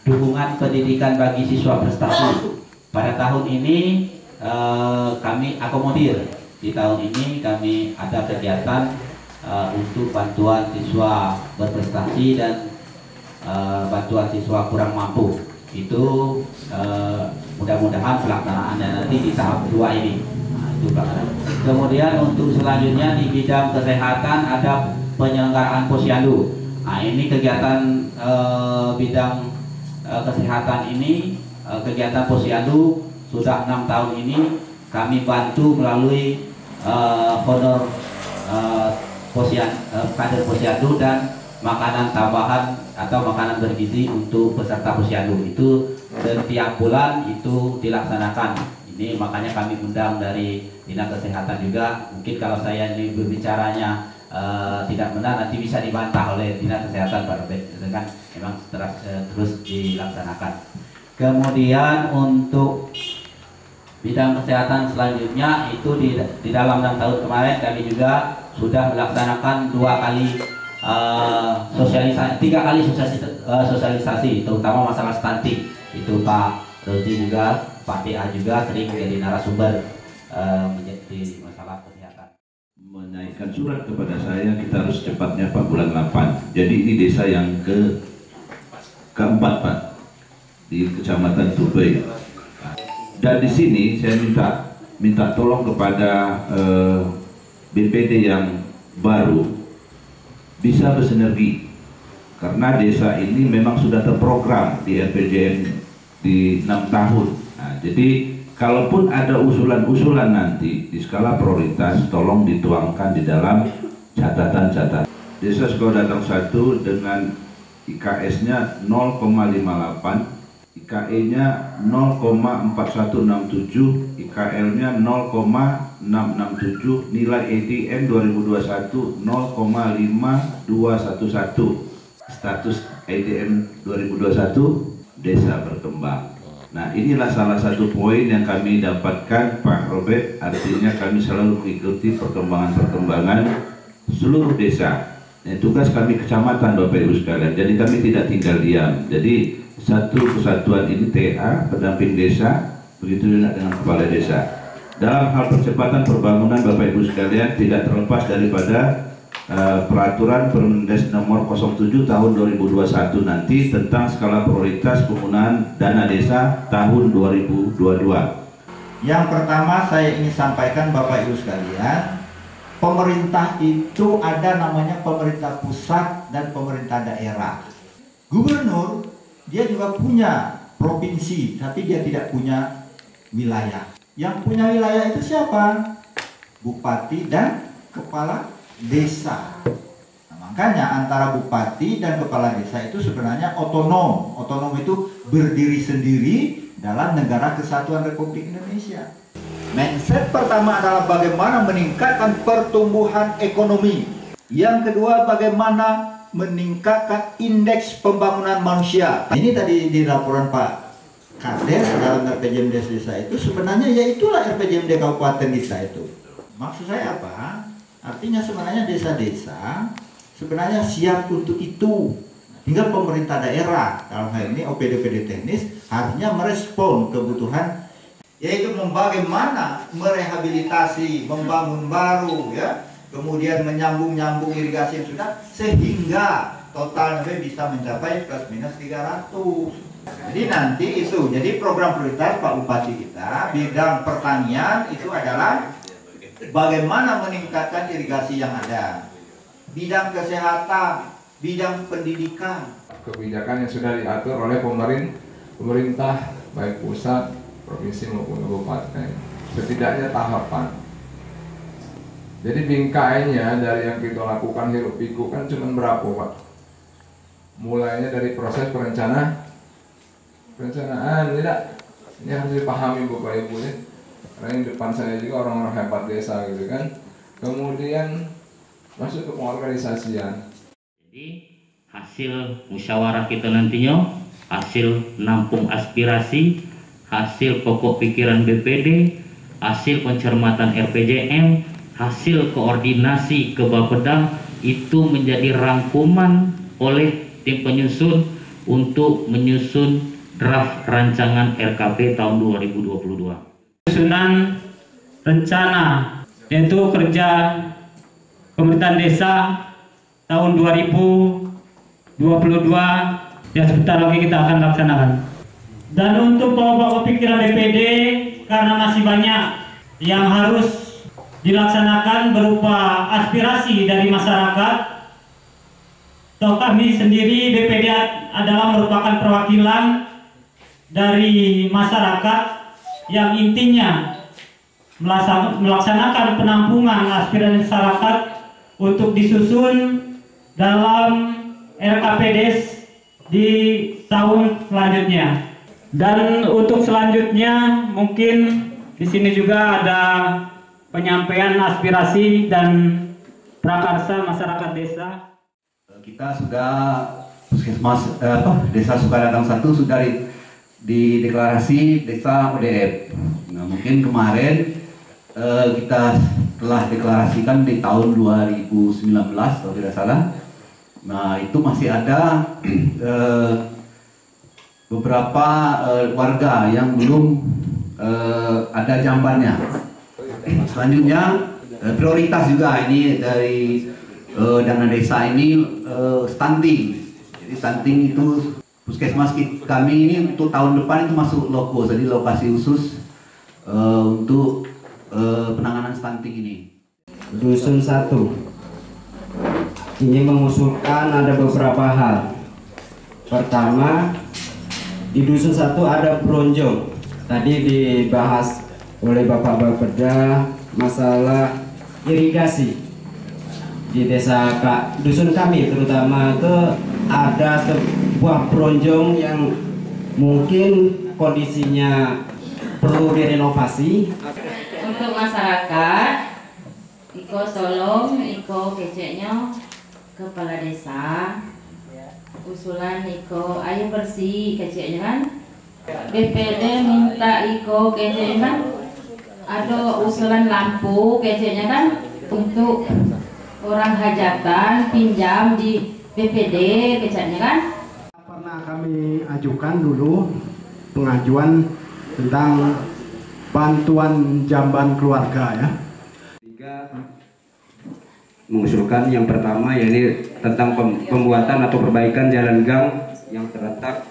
dukungan pendidikan bagi siswa prestasi. Pada tahun ini kami akomodir. Di tahun ini kami ada kegiatan untuk bantuan siswa berprestasi dan bantuan siswa kurang mampu. Itu mudah-mudahan pelaksanaannya nanti di tahap 2 ini. Itu kemudian untuk selanjutnya di bidang kesehatan ada penyelenggaraan posyandu. Nah, ini kegiatan bidang kesehatan ini, kegiatan posyandu sudah 6 tahun ini kami bantu melalui honor kader posyandu dan makanan tambahan atau makanan bergizi untuk peserta posyandu. Itu setiap bulan itu dilaksanakan. Ini makanya kami undang dari Dinas Kesehatan juga. Mungkin kalau saya ini berbicaranya tidak benar nanti bisa dibantah oleh Dinas Kesehatan Pak Robert. Itu kan memang terus dilaksanakan. Kemudian untuk bidang kesehatan selanjutnya itu di dalam 6 tahun kemarin kami juga sudah melaksanakan 3 kali sosialisasi terutama masalah stunting. Itu Pak Rozi juga, Pak DA juga sering menjadi narasumber menjadi masalah kesehatan. Menaikkan surat kepada saya, kita harus cepatnya Pak bulan 8. Jadi ini desa yang keempat Pak di Kecamatan Tubai. Dan di sini saya minta tolong kepada BPD yang baru bisa bersinergi karena desa ini memang sudah terprogram di RPJM di 6 tahun. Nah, jadi kalaupun ada usulan-usulan nanti di skala prioritas tolong dituangkan di dalam catatan-catatan. Desa Sukodatang 1 dengan IKS-nya 0,58, IKE-nya 0,4167, IKL-nya 0,667, nilai EDM 2021 0,5211. Status EDM 2021 desa berkembang. Nah, inilah salah satu poin yang kami dapatkan Pak Robert, artinya kami selalu mengikuti perkembangan-perkembangan seluruh desa. Tugas kami kecamatan Bapak Ibu sekalian, jadi kami tidak tinggal diam. Jadi satu kesatuan ini TA, pendamping desa, begitu juga dengan kepala desa. Dalam hal percepatan pembangunan Bapak Ibu sekalian tidak terlepas daripada peraturan Permendes nomor 07 tahun 2021 nanti tentang skala prioritas penggunaan dana desa tahun 2022. Yang pertama saya ingin sampaikan Bapak Ibu sekalian, pemerintah itu ada namanya pemerintah pusat dan pemerintah daerah. Gubernur dia juga punya provinsi, tapi dia tidak punya wilayah. Yang punya wilayah itu siapa? Bupati dan kepala desa. Nah, makanya antara bupati dan kepala desa itu sebenarnya otonom. Otonom itu berdiri sendiri dalam negara kesatuan Republik Indonesia. Mindset pertama adalah bagaimana meningkatkan pertumbuhan ekonomi. Yang kedua bagaimana meningkatkan indeks pembangunan manusia. Ini tadi di laporan Pak Kades dalam RPJMD desa itu sebenarnya ya itulah RPJMD kabupaten desa itu. Maksud saya apa? Artinya sebenarnya desa-desa sebenarnya siap untuk itu. Tinggal pemerintah daerah dalam hal ini OPD-OPD teknis harusnya merespon kebutuhan, yaitu bagaimana merehabilitasi, membangun baru ya. Kemudian menyambung irigasi yang sudah sehingga total bisa mencapai plus minus 300. Jadi nanti itu jadi program prioritas Pak Bupati kita bidang pertanian itu adalah bagaimana meningkatkan irigasi yang ada, bidang kesehatan, bidang pendidikan. Kebijakan yang sudah diatur oleh pemerintah baik pusat, provinsi maupun kabupaten, setidaknya tahapan. Jadi bingkainya dari yang kita lakukan hiruk pikuk kan cuma berapa Pak? Mulainya dari proses perencanaan tidak, ini harus dipahami Bapak Ibu ya. Karena yang depan saya juga orang-orang hebat desa gitu kan. Kemudian masuk ke pengorganisasian. Jadi hasil musyawarah kita nantinya, hasil nampung aspirasi, hasil pokok pikiran BPD, hasil pencermatan RPJM, hasil koordinasi ke Bapeda itu menjadi rangkuman oleh tim penyusun untuk menyusun draft rancangan RKP tahun 2022. Susunan rencana yaitu kerja pemerintahan desa tahun 2022 yang sebentar lagi kita akan laksanakan. Dan untuk pokok pikiran BPD, karena masih banyak yang harus dilaksanakan berupa aspirasi dari masyarakat, toh kami sendiri BPD adalah merupakan perwakilan dari masyarakat yang intinya melaksanakan penampungan aspirasi masyarakat untuk disusun dalam RKPDes di tahun selanjutnya. Dan untuk selanjutnya mungkin di sini juga ada penyampaian aspirasi dan prakarsa masyarakat desa. Kita sudah Puskesmas Desa Sukadatang 1 sudah dideklarasi desa ODF. Nah, mungkin kemarin kita telah deklarasikan di tahun 2019 kalau tidak salah. Nah, itu masih ada beberapa warga yang belum ada jambannya. Selanjutnya prioritas juga ini dari dana desa ini stunting. Jadi stunting itu puskesmas kami ini untuk tahun depan itu masuk lokus, jadi lokasi khusus untuk penanganan stunting ini. Dusun 1 ini mengusulkan ada beberapa hal. Pertama, di Dusun 1 ada bronjong. Tadi dibahas oleh Bapak Bapeda masalah irigasi di desa dusun kami, terutama itu ada sebuah bronjong yang mungkin kondisinya perlu direnovasi. Untuk masyarakat, Iko tolong, Iko keceknya kepala desa, usulan Iko air bersih keceknya kan, BPD minta Iko keceknya kan, ada usulan lampu keceknya kan, untuk orang hajatan pinjam di BPD keceknya kan. Pernah kami ajukan dulu pengajuan tentang bantuan jamban keluarga ya. Mengusulkan yang pertama yaitu tentang pembuatan atau perbaikan jalan gang yang terletak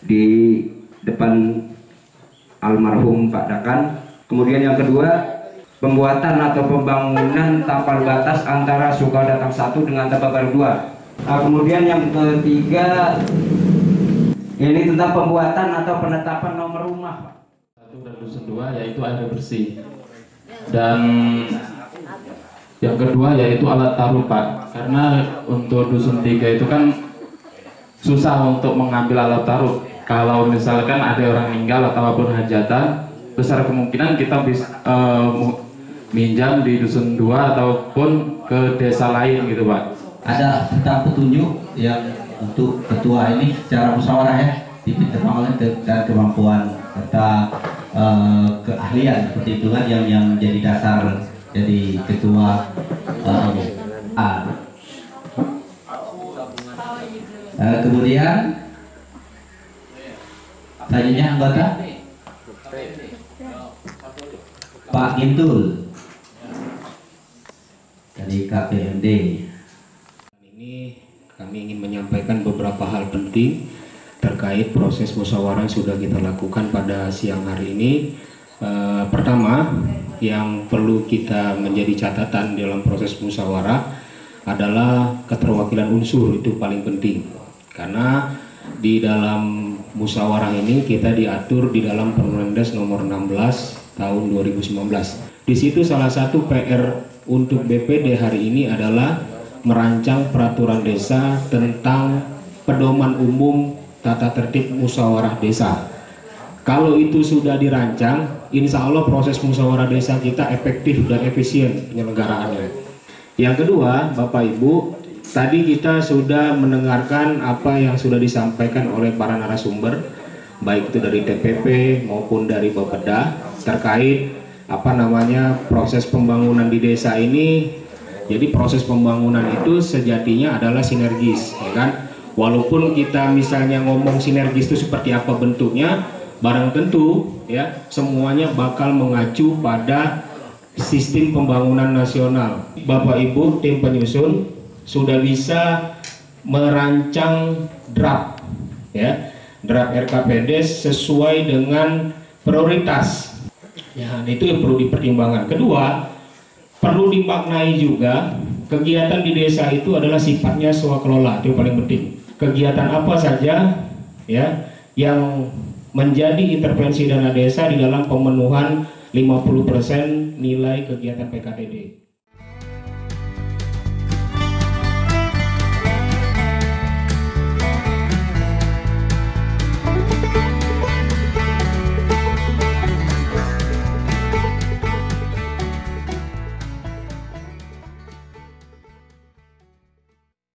di depan almarhum Pak Dakan. Kemudian yang kedua, pembuatan atau pembangunan tapal batas antara Sukadatang 1 dengan Tababaru 2. Kemudian yang ketiga, ini tentang pembuatan atau penetapan nomor rumah, Pak. Dan Dusun 2 yaitu air bersih. Dan yang kedua yaitu alat taruh, Pak. Karena untuk Dusun 3 itu kan susah untuk mengambil alat taruh. Kalau misalkan ada orang meninggal atau apapun hajatan, besar kemungkinan kita bisa minjam di Dusun 2 ataupun ke desa lain gitu, Pak. Ada tentang petunjuk yang untuk ketua ini secara musyawarah ya, dipertimbangkan dan kemampuan serta keahlian seperti itu kan yang jadi dasar jadi ketua kemudian selanjutnya anggota Pak Gintul dari KPMD. Ini kami ingin menyampaikan beberapa hal penting terkait proses musyawarah yang sudah kita lakukan pada siang hari ini. Pertama, yang perlu kita menjadi catatan dalam proses musyawarah adalah keterwakilan unsur, itu paling penting. Karena di dalam musyawarah ini kita diatur di dalam Permendes nomor 16 tahun 2019. Di situ salah satu PR untuk BPD hari ini adalah merancang peraturan desa tentang pedoman umum tata tertib musyawarah desa. Kalau itu sudah dirancang, insya Allah proses musyawarah desa kita efektif dan efisien penyelenggaraannya. Yang kedua, Bapak Ibu, tadi kita sudah mendengarkan apa yang sudah disampaikan oleh para narasumber, baik itu dari TPP maupun dari Bapeda, terkait proses pembangunan di desa ini. Jadi proses pembangunan itu sejatinya adalah sinergis, ya kan? Walaupun kita misalnya ngomong sinergis itu seperti apa bentuknya, barang tentu ya semuanya bakal mengacu pada sistem pembangunan nasional. Bapak Ibu tim penyusun sudah bisa merancang draft ya, draft RKPDes sesuai dengan prioritas. Ya, itu yang perlu dipertimbangkan. Kedua, perlu dimaknai juga kegiatan di desa itu adalah sifatnya swakelola, itu paling penting. Kegiatan apa saja ya yang menjadi intervensi dana desa di dalam pemenuhan 50% nilai kegiatan PKTD.